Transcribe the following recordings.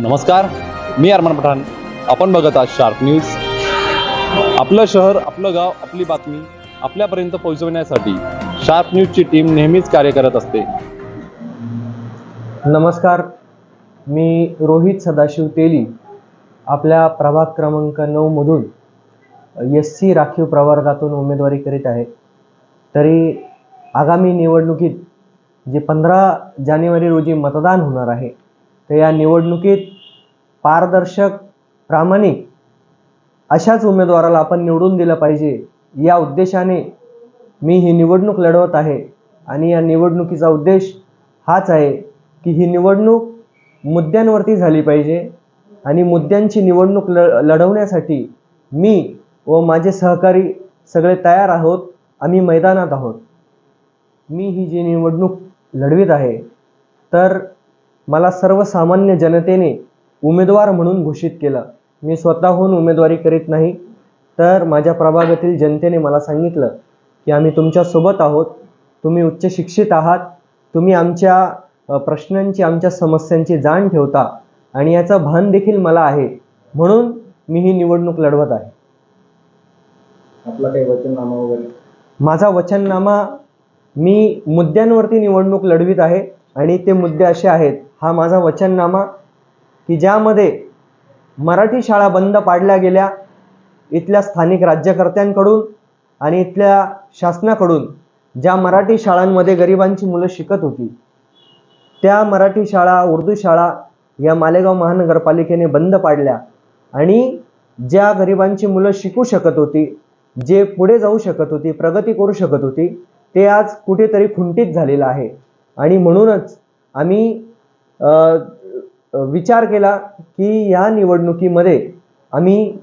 नमस्कार, मी अरमान पठाण. आपण बघत आहात शार्प न्यूज. आपलं शहर, आपलं गाव, आपली बातमी आपल्यापर्यंत पोहोचवण्यासाठी शार्प न्यूजची टीम नेहमीच कार्य करत असते. नमस्कार, मी रोहित सदाशिव तेली आपल्या प्रभाग क्रमांक 9 मधून SC राखीव प्रवर्गातून उमेदवारी करीत आहे. तरी आगामी निवडणुकीत जे 15 जानेवारी रोजी मतदान होणार आहे, तर या निवडणुकीत पारदर्शक, प्रामाणिक अशाच उमेदवाराला आपण निवडून दिलं पाहिजे, या उद्देशाने मी ही निवडणूक लढवत आहे. आणि या निवडणुकीचा उद्देश हाच आहे की ही निवडणूक मुद्द्यांवरती झाली पाहिजे. आणि मुद्द्यांची निवडणूक लढवण्यासाठी मी व माझे सहकारी सगळे तयार आहोत. आम्ही मैदानात आहोत. मी ही जी निवडणूक लढवित आहे, तर मला सर्वसामान्य जनतेने उमेदवार म्हणून घोषित केलं. मी स्वतःहून उमेदवारी करीत नाही, तर माझ्या प्रभागातील जनतेने मला सांगितलं की आम्ही तुमच्यासोबत आहोत, तुम्ही उच्च शिक्षित आहात, तुम्ही आमच्या प्रश्नांची, आमच्या समस्यांची जाण ठेवता आणि याचं भान देखील मला आहे, म्हणून मी ही निवडणूक लढवत आहे. आपला काही वचननामा वगैरे? माझा वचननामा, मी मुद्द्यांवरती निवडणूक लढवित आहे आणि ते मुद्दे असे आहेत. हा माझा वचननामा की ज्यामध्ये मराठी शाळा बंद पाडल्या गेल्या, इथल्या स्थानिक राज्यकर्त्यांकडून आणि इथल्या शासनाकडून ज्या मराठी शाळांमध्ये गरिबांची मुलं शिकत होती, त्या मराठी शाळा, उर्दू शाळा या मालेगाव महानगरपालिकेने बंद पाडल्या. आणि ज्या गरिबांची मुलं शिकू शकत होती, जे पुढे जाऊ शकत होती, प्रगती करू शकत होती, ते आज कुठेतरी खुंटीत झालेलं आहे. आणि म्हणूनच आम्ही विचार केला की या निवडणुकीमध्ये आम्ही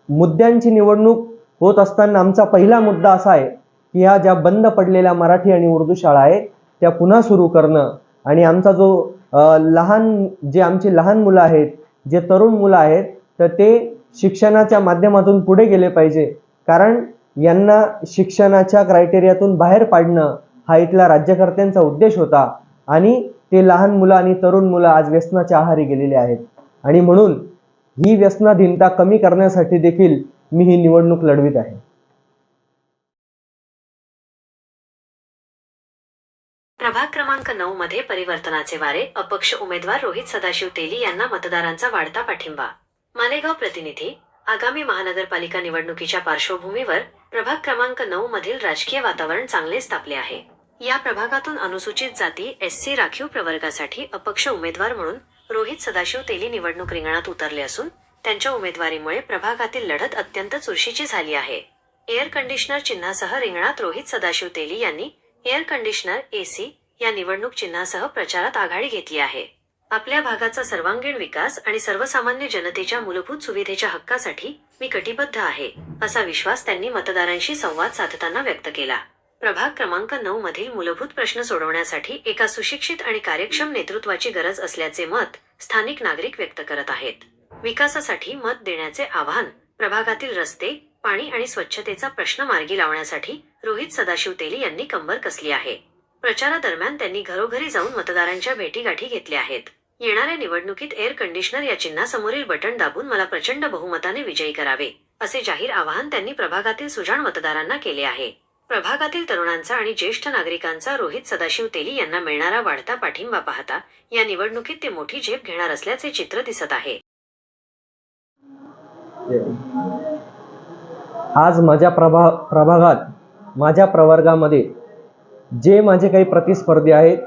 मुद्द्यांची निवडणूक होत असताना आमचा पहिला मुद्दा असा आहे की ह्या ज्या बंद पडलेल्या मराठी आणि उर्दू शाळा आहेत त्या पुन्हा सुरू करणं. आणि आमचा जो आमची लहान मुलं आहेत, जे तरुण मुलं आहेत, तर ते शिक्षणाच्या माध्यमातून पुढे गेले पाहिजे. कारण यांना शिक्षणाच्या क्रायटेरियातून बाहेर पाडणं हा इथल्या राज्यकर्त्यांचा उद्देश होता. आणि ते लहान मुलं आणि तरुण मुलं आज व्यसनाच्या आहारी गेलेले आहेत. आणि म्हणून ही व्यसनाधीनता कमी करण्यासाठी देखील मी ही निवडणूक लढवित आहे. प्रभाग क्रमांक 9 मध्ये परिवर्तनाचे वारे, अपक्ष उमेदवार रोहित सदाशिव तेली यांना मतदारांचा वाढता पाठिंबा. मालेगाव प्रतिनिधी. आगामी महानगरपालिका निवडणुकीच्या पार्श्वभूमीवर प्रभाग क्रमांक 9 मधील राजकीय वातावरण चांगलेच तापले आहे. या प्रभागातून अनुसूचित जाती SC राखीव प्रवर्गासाठी अपक्ष उमेदवार म्हणून रोहित सदाशिव तेली निवडणूक रिंगणात उतरले असून त्यांच्या उमेदवारीमुळे प्रभागातील लढत अत्यंत चुरशीची झाली आहे. एअर कंडिशनर चिन्हासह रिंगणात रोहित सदाशिव तेली यांनी एअर कंडिशनर AC या निवडणूक चिन्हासह प्रचारात आघाडी घेतली आहे. आपल्या भागाचा सर्वांगीण विकास आणि सर्वसामान्य जनतेच्या मूलभूत सुविधेच्या हक्कासाठी मी कटिबद्ध आहे, असा विश्वास त्यांनी मतदारांशी संवाद साधताना व्यक्त केला. प्रभाग क्रमांक 9 मधील मूलभूत प्रश्न सोडवण्यासाठी एका सुशिक्षित आणि कार्यक्षम नेतृत्वाची गरज असल्याचे मत स्थानिक नागरिक व्यक्त करत आहेत. विकासासाठी मत देण्याचे आवाहन. प्रभागातील रस्ते, पाणी आणि स्वच्छतेचा प्रश्न मार्गी लावण्यासाठी रोहित सदाशिव तेली यांनी कंबर कसली आहे. प्रचारादरम्यान त्यांनी घरोघरी जाऊन मतदारांच्या भेटीगाठी घेतल्या आहेत. येणाऱ्या निवडणुकीत एअर कंडिशनर या चिन्हासमोरील बटण दाबून मला प्रचंड बहुमताने विजयी करावे, असे जाहीर आवाहन त्यांनी प्रभागातील सुजाण मतदारांना केले आहे. प्रभागातील तरुणांचा आणि ज्येष्ठ नागरिकांचा रोहित सदाशिव तेली यांना मिळणारा वाढता पाठिंबा पाहता या निवडणुकीत ते मोठी झेप घेणार असल्याचे चित्र दिसत आहे. आज माझ्या प्रभागात, माझ्या प्रवर्गामध्ये जे माझे काही प्रतिस्पर्धी आहेत,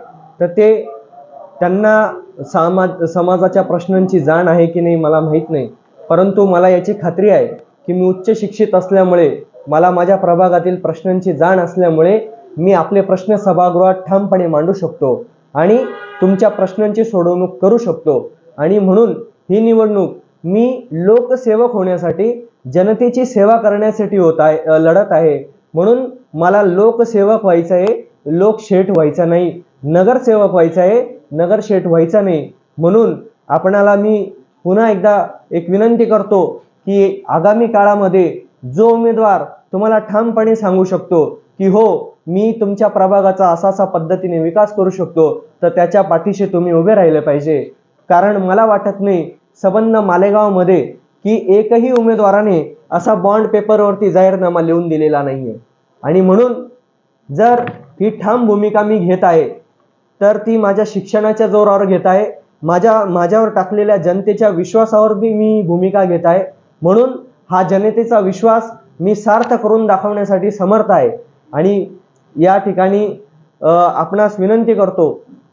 तर ते त्यांना समाजाच्या प्रश्नांची जाण आहे की नाही मला माहीत नाही. परंतु मला याची खात्री आहे की मी उच्च शिक्षित असल्यामुळे, मला माझ्या प्रभागातील प्रश्नांची जाण असल्यामुळे मी आपले प्रश्न सभागृहात ठामपणे मांडू शकतो आणि तुमच्या प्रश्नांची सोडवणूक करू शकतो. आणि म्हणून ही निवडणूक मी लोकसेवक होण्यासाठी, जनतेची सेवा करण्यासाठी लढत आहे. म्हणून मला लोकसेवक व्हायचं आहे, लोकशेठ व्हायचा नाही. नगरसेवक व्हायचा आहे, नगरशेठ व्हायचा नाही. म्हणून आपणाला मी पुन्हा एकदा एक विनंती करतो की आगामी काळामध्ये जो उमेदवार तुम्हाला ठामपणे सांगू शकतो की हो मी तुमच्या प्रभागाचा असा पद्धतीने विकास करू शकतो, तर त्याच्या पाठीशी तुम्ही उभे राहिले पाहिजे. कारण मला वाटत नाही संबंध मालेगावमध्ये की एकही उमेदवाराने असा बॉन्ड पेपरवरती जाहीरनामा लिहून दिलेला नाहीये. आणि म्हणून जर ही ठाम भूमिका मी घेत आहे तर ती माझ्या शिक्षणाच्या जोरावर घेत आहे, माझ्यावर टाकलेल्या जनतेच्या विश्वासावर बी मी भूमिका घेत आहे. म्हणून हा जनतेचा विश्वास मी सार्थ करून दाखवण्यासाठी समर्थ आहे. आणि या ठिकाणी आपणास विनंती करतो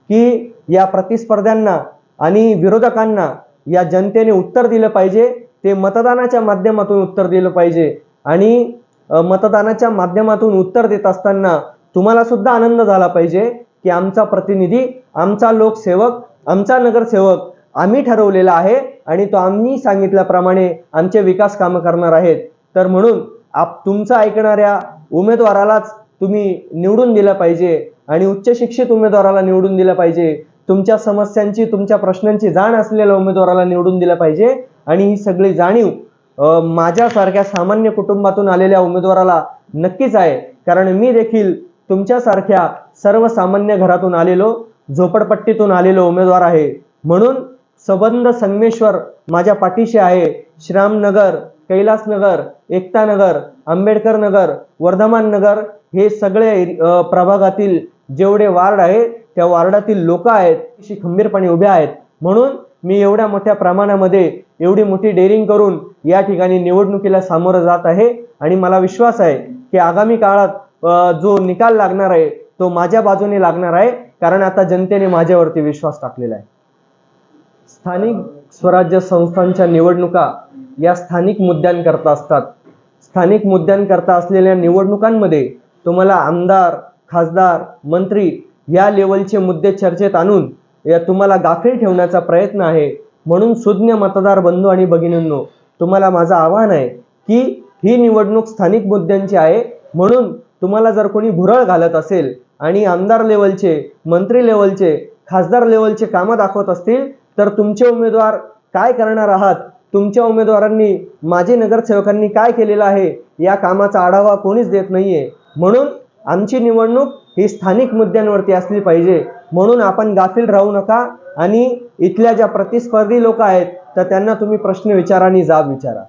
की या प्रतिस्पर्ध्यांना आणि विरोधकांना या जनतेने उत्तर दिलं पाहिजे, ते मतदानाच्या माध्यमातून उत्तर दिलं पाहिजे. आणि मतदानाच्या माध्यमातून उत्तर देत असताना तुम्हाला सुद्धा आनंद झाला पाहिजे की आमचा प्रतिनिधी, आमचा लोकसेवक, आमचा नगरसेवक आम्ही ठरवलेला आहे आणि तो आम्ही सांगितल्याप्रमाणे आमचे विकास कामं करणार आहेत. तर म्हणून तुमचं ऐकणाऱ्या उमेदवारालाच तुम्ही निवडून दिलं पाहिजे आणि उच्च शिक्षित उमेदवाराला निवडून दिलं पाहिजे. तुमच्या समस्यांची, तुमच्या प्रश्नांची जाण असलेल्या उमेदवाराला निवडून दिलं पाहिजे. आणि ही सगळी जाणीव माझ्यासारख्या सामान्य कुटुंबातून आलेल्या उमेदवाराला नक्कीच आहे, कारण मी देखील तुमच्यासारख्या सर्वसामान्य घरातून आलेलो, झोपडपट्टीतून आलेलो उमेदवार आहे. म्हणून संबंध संगमेश्वर माझ्या पाठीशी आहे. श्रामनगर, कैलासनगर, एकतानगर, आंबेडकर नगर, वर्धमान नगर हे सगळे प्रभागातील जेवढे वार्ड आहेत त्या वार्डातील लोक आहेत अशी खंबीरपणे उभे आहेत. म्हणून मी एवढ्या मोठ्या प्रमाणामध्ये एवढी मोठी डेअरिंग करून या ठिकाणी निवडणुकीला सामोरं जात आहे. आणि मला विश्वास आहे की आगामी काळात जो निकाल लागणार आहे तो माझ्या बाजूने लागणार आहे, कारण आता जनतेने माझ्यावरती विश्वास टाकलेला आहे. स्थानिक स्वराज्य संस्थांच्या निवडणुका या स्थानिक मुद्द्यांकरता असतात. स्थानिक मुद्द्यांकरता असलेल्या निवडणुकांमध्ये तुम्हाला आमदार, खासदार, मंत्री या लेवलचे मुद्दे चर्चेत आणून तुम्हाला गाफील ठेवण्याचा प्रयत्न आहे. म्हणून सुज्ञ मतदार बंधू आणि भगिनींनो, तुम्हाला माझं आव्हान आहे की ही निवडणूक स्थानिक मुद्द्यांची आहे. म्हणून तुम्हाला जर कोणी भुरळ घालत असेल आणि आमदार लेवलचे, मंत्री लेवलचे, खासदार लेवलचे कामं दाखवत असतील तर तुमचे उमेदवार काय करणार आहात, तुमच्या उमेदवारांनी, माजी नगरसेवकांनी काय केलेलं आहे या कामाचा आढावा कोणीच देत नाहीये. म्हणून आमची निवडणूक ही स्थानिक मुद्द्यांवरती असली पाहिजे. म्हणून आपण गाफील राहू नका आणि इथल्या ज्या प्रतिस्पर्धी लोक आहेत तर त्यांना तुम्ही प्रश्न विचारा आणि जाब विचारा.